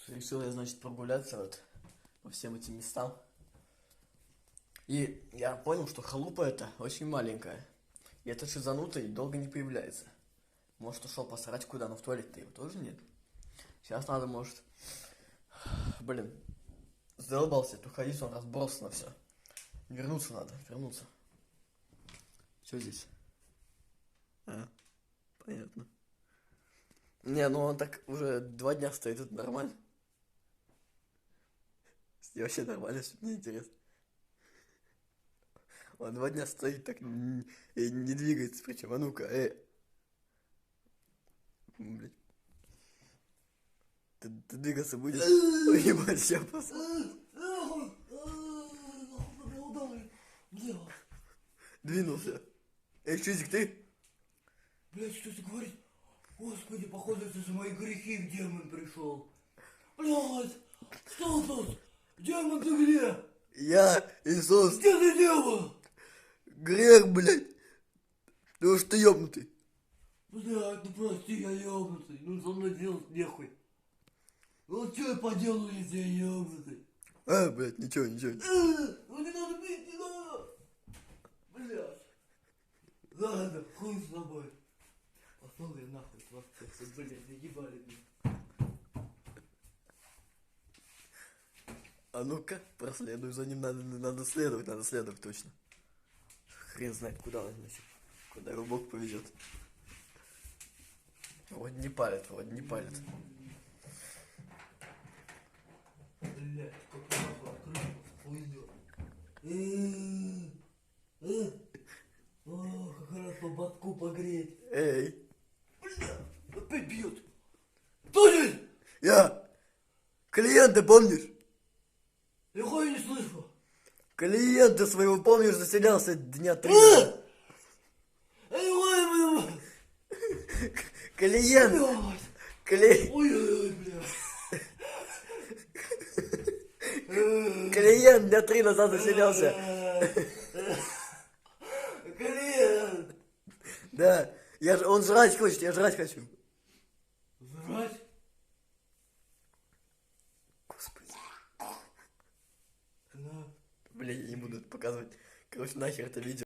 Решил я, значит, прогуляться вот по всем этим местам. И я понял, что халупа эта очень маленькая. И этот шизанутый долго не появляется. Может, ушел посрать куда, но в туалет-то его тоже нет. Сейчас надо, может... Блин, задолбался, тут ходить, он разбросан на все. Вернуться надо, вернуться. Что здесь? А, понятно. Не, ну он так уже 2 дня стоит, это нормально. С ним вообще нормально, все мне интересно. Он 2 дня стоит, так и не двигается, причем, а ну-ка, блядь. Ты двигаться будешь? Ой, ебать, сейчас двинулся. Эй, Чизик, ты? Блять, что ты говоришь? Господи, походу, это за мои грехи в демон пришел. Блять, что тут? Демон, ты где? Я, Иисус. Где ты, демон? Грех, блядь. Потому что ты ёбнутый. Блять, ну прости, я ёбнутый. Ну со мной делать нехуй. Ну что я поделаю, если я ёбнутый? Блядь, ничего. Ну не надо бить, не надо. Блять. Ладно, хуй с тобой. Пошел я нахуй, вас всех, блядь, наебали меня. А ну-ка, проследуй за ним, надо следовать точно. Хрен знает, куда он, значит, куда его Бог поведет. Вроде не палит. Блять, как нахуй открыл, хуйню. О, как раз по ботку погреть. Эй, Бля, опять бьет. Кто здесь? я! Клиента помнишь? Я хуй не слышу. Клиента своего помнишь, заселялся дня 3 назад. Клиент! Ой-ой-ой, бля. Клиент дня 3 назад заселялся. Клиент. Да, он жрать хочет, я жрать хочу. Жрать? Господи. На. Бля, я не буду это показывать. Короче, нахер это видео.